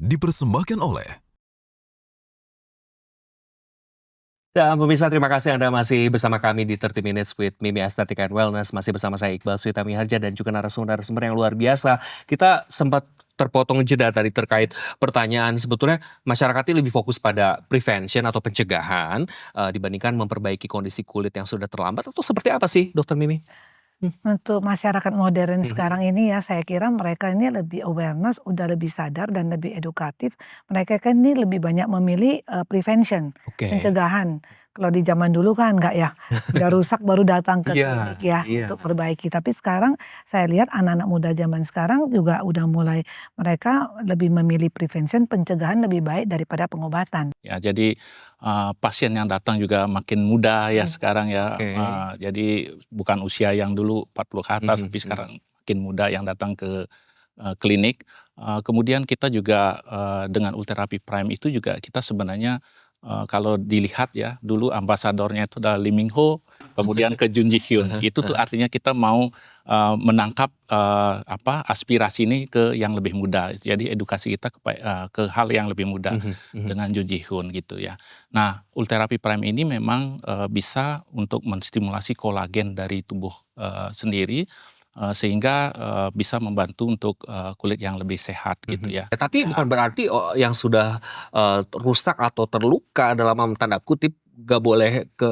dipersembahkan oleh Dan pemirsa, terima kasih Anda masih bersama kami di 30 Minutes with Mimi Aesthetic and Wellness. Masih bersama saya Iqbal Switami Harja dan juga narasumber-narasumber yang luar biasa. Kita sempat terpotong jeda tadi terkait pertanyaan sebetulnya masyarakat ini lebih fokus pada prevention atau pencegahan dibandingkan memperbaiki kondisi kulit yang sudah terlambat, atau seperti apa sih Dokter Mimi? Untuk masyarakat modern sekarang ini ya, saya kira mereka ini lebih awareness, udah lebih sadar dan lebih edukatif. Mereka kan ini lebih banyak memilih prevention, Oke. pencegahan. Kalau di zaman dulu kan enggak ya, udah rusak baru datang ke Iya, klinik ya iya. untuk perbaiki. Tapi sekarang saya lihat anak-anak muda zaman sekarang juga udah mulai, mereka lebih memilih prevention, pencegahan lebih baik daripada pengobatan. Ya, jadi pasien yang datang juga makin muda ya sekarang ya. Oke. Jadi bukan usia yang dulu 40 ke atas, tapi sekarang makin muda yang datang ke klinik. Kemudian kita juga dengan Ultherapy Prime itu juga kita sebenarnya kalau dilihat ya, dulu ambasadornya itu adalah Lee Min Ho, kemudian ke Jun Ji Hyun. Itu tuh artinya kita mau menangkap aspirasi ini ke yang lebih muda. Jadi edukasi kita ke hal yang lebih muda dengan Jun Ji Hyun gitu ya. Nah, Ultherapy Prime ini memang bisa untuk menstimulasi kolagen dari tubuh sendiri, sehingga bisa membantu untuk kulit yang lebih sehat gitu ya. Tapi bukan berarti yang sudah rusak atau terluka dalam tanda kutip gak boleh ke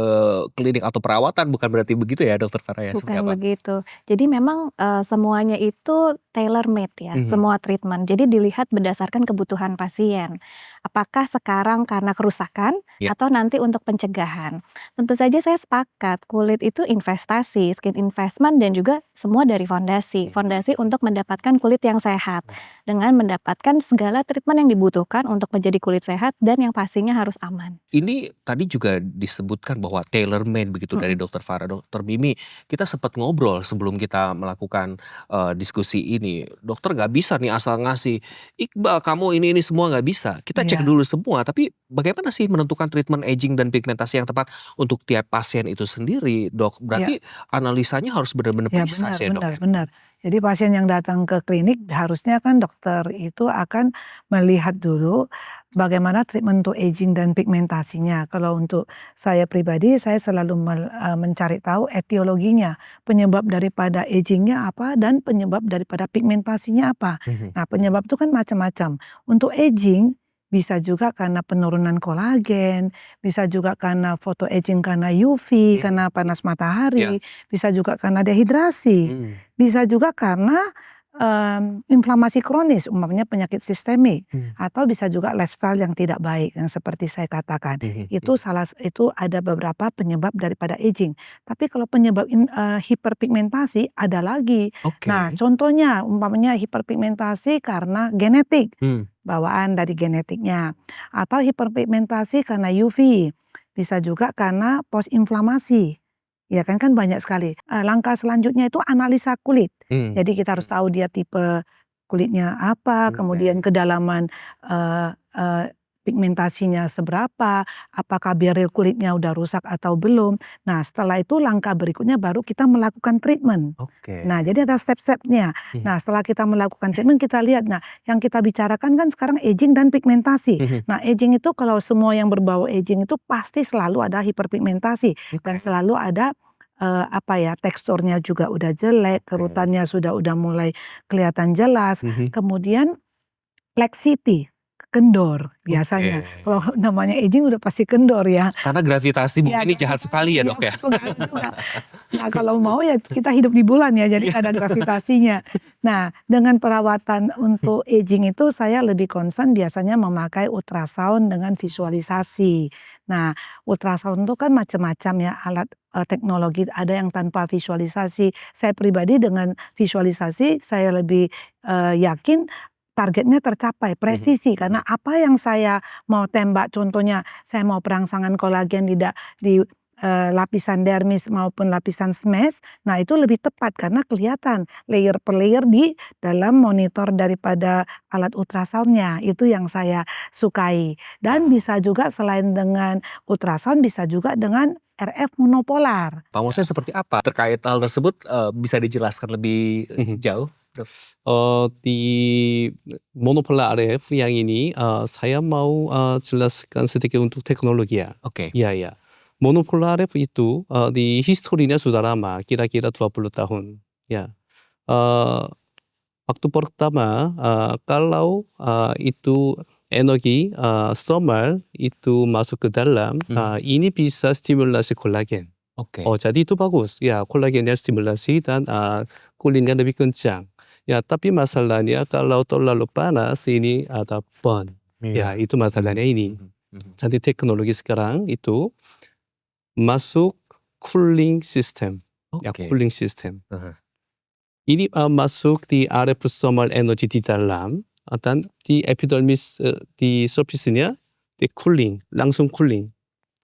klinik atau perawatan, bukan berarti begitu ya Dokter Farah ya? Seperti Bukan apa? begitu. Jadi memang semuanya itu tailor made ya, semua treatment. Jadi dilihat berdasarkan kebutuhan pasien. Apakah sekarang karena kerusakan atau nanti untuk pencegahan. Tentu saja saya sepakat, kulit itu investasi, skin investment dan juga semua dari fondasi. Fondasi untuk mendapatkan kulit yang sehat. Dengan mendapatkan segala treatment yang dibutuhkan untuk menjadi kulit sehat dan yang pastinya harus aman. Ini tadi juga disebutkan bahwa tailor made begitu dari Dokter Farah. Dokter Mimi, kita sempat ngobrol sebelum kita melakukan diskusi ini. Dokter nggak bisa nih asal ngasih, Iqbal kamu ini semua nggak bisa. Kita cek dulu semua, tapi bagaimana sih menentukan treatment aging dan pigmentasi yang tepat untuk tiap pasien itu sendiri, Dok? Berarti analisanya harus benar-benar precise ya, Dok? Benar. Jadi pasien yang datang ke klinik harusnya kan dokter itu akan melihat dulu bagaimana treatment untuk aging dan pigmentasinya. Kalau untuk saya pribadi, saya selalu mencari tahu etiologinya, penyebab daripada agingnya apa dan penyebab daripada pigmentasinya apa. Nah, penyebab itu kan macam-macam. Untuk aging bisa juga karena penurunan kolagen, bisa juga karena photo aging karena UV, karena panas matahari, bisa juga karena dehidrasi, bisa juga karena inflamasi kronis, umpamanya penyakit sistemik, atau bisa juga lifestyle yang tidak baik, yang seperti saya katakan. Itu ada beberapa penyebab daripada aging. Tapi kalau penyebab hiperpigmentasi ada lagi. Nah, contohnya umpamanya hiperpigmentasi karena genetik, bawaan dari genetiknya, atau hiperpigmentasi karena UV, bisa juga karena post inflamasi. Ya kan banyak sekali. Langkah selanjutnya itu analisa kulit. Jadi kita harus tahu dia tipe kulitnya apa, kemudian kedalaman pigmentasinya seberapa, apakah barrier kulitnya udah rusak atau belum. Nah, setelah itu langkah berikutnya baru kita melakukan treatment. Nah, jadi ada step-stepnya. Nah, setelah kita melakukan treatment kita lihat, nah yang kita bicarakan kan sekarang aging dan pigmentasi. Nah, aging itu kalau semua yang berbau aging itu pasti selalu ada hiperpigmentasi dan selalu ada teksturnya juga udah jelek, kerutannya sudah mulai kelihatan jelas. Kemudian laxity, kendor biasanya. Kalau namanya aging udah pasti kendor ya. Karena gravitasi bumi ini jahat sekali ya, Dok ya. Nah, kalau mau ya kita hidup di bulan ya, jadi ada gravitasinya. Nah, dengan perawatan untuk aging itu saya lebih concern biasanya memakai ultrasound dengan visualisasi. Nah, ultrasound itu kan macam-macam ya alat teknologi, ada yang tanpa visualisasi. Saya pribadi dengan visualisasi saya lebih yakin targetnya tercapai, presisi, karena apa yang saya mau tembak, contohnya saya mau perangsangan kolagen di lapisan dermis maupun lapisan SMES, nah itu lebih tepat karena kelihatan layer per layer di dalam monitor daripada alat ultrasoundnya, itu yang saya sukai. Dan bisa juga selain dengan ultrasound, bisa juga dengan RF monopolar. Maksudnya seperti apa? Terkait hal tersebut bisa dijelaskan lebih jauh? Dok? Di monopolar RF yang ini saya mau jelaskan sedikit untuk teknologi ya. Oke. Ya. Monopolar RF itu di historinya sudah lama, kira-kira 20 tahun. Ya. Waktu pertama kalau itu energi thermal itu masuk ke dalam, ini bisa stimulasi kolagen. Oke. Jadi itu bagus. Ya, kolagennya stimulasi dan coolingnya lebih kencang. Ya, tapi masalahnya kalau terlalu panas ini ada burn. Ya, itu masalahnya ini. Jadi teknologi sekarang itu masuk cooling system. Ya, Oke. cooling system. Aha. Ini masuk di RF thermal energy di dalam dan di epidermis di surface-nya di cooling, langsung cooling.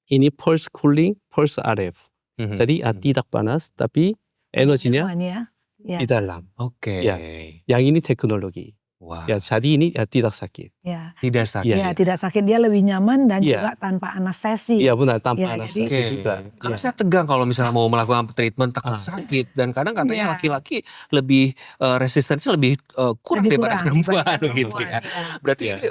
Ini pulse cooling, pulse RF. Jadi tidak panas tapi energinya Nyaman ya. Ya. di dalam. Oke. Ya. Yang ini teknologi. Wah. Ya, jadi ini tidak sakit. Ya. Tidak sakit. Ya, tidak sakit, dia lebih nyaman dan Iya. juga tanpa anestesi. Iya benar, tanpa Ya, anestesi jadi- juga. Karena Ya. saya tegang kalau misalnya mau melakukan treatment takut sakit, dan kadang katanya Iya. laki-laki lebih resistensinya lebih kurang Lebih daripada kurang perempuan dibanding begitu perempuan, ya. iya. Berarti Iya. ini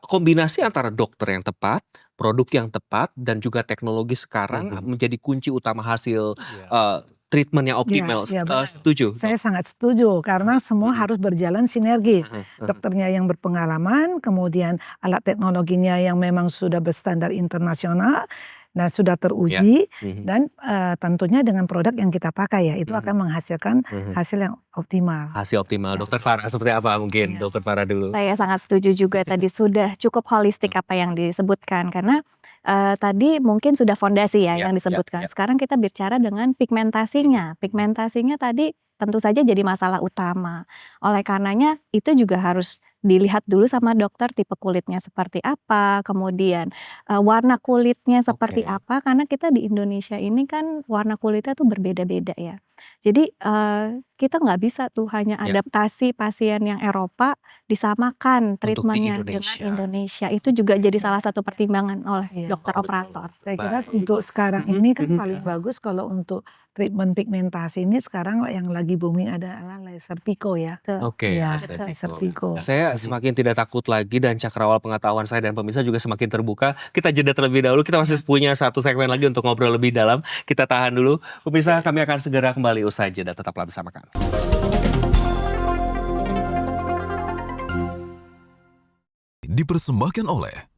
kombinasi antara dokter yang tepat, produk yang tepat, dan juga teknologi sekarang menjadi kunci utama hasil treatment yang optimal. Iya, benar. Setuju? Saya sangat setuju karena semua harus berjalan sinergis. Dokternya yang berpengalaman, kemudian alat teknologinya yang memang sudah berstandar internasional dan sudah teruji, dan tentunya dengan produk yang kita pakai ya, itu akan menghasilkan hasil yang optimal. Hasil optimal. Dokter Farah seperti apa mungkin? Iya. Dokter Farah dulu. Saya sangat setuju juga tadi sudah cukup holistik apa yang disebutkan karena tadi mungkin sudah fondasi ya yang disebutkan. Sekarang kita bicara dengan pigmentasinya. Pigmentasinya tadi tentu saja jadi masalah utama. Oleh karenanya itu juga harus dilihat dulu sama dokter tipe kulitnya seperti apa, kemudian warna kulitnya seperti apa, karena kita di Indonesia ini kan warna kulitnya tuh berbeda-beda ya. Jadi kita nggak bisa tuh hanya adaptasi pasien yang Eropa disamakan treatmentnya dengan Indonesia. Itu juga jadi salah satu pertimbangan oleh dokter operator. Saya kira untuk sekarang ini kan paling bagus kalau untuk treatment pigmentasi ini sekarang yang lagi booming adalah laser Pico ya. Oke. Ya, laser laser Pico. Pico. Saya semakin tidak takut lagi dan cakrawala pengetahuan saya dan pemirsa juga semakin terbuka. Kita jeda terlebih dahulu. Kita masih punya satu segmen lagi untuk ngobrol lebih dalam. Kita tahan dulu. Pemirsa, kami akan segera kembali usai jeda. Tetaplah bersama kami. Dipersembahkan oleh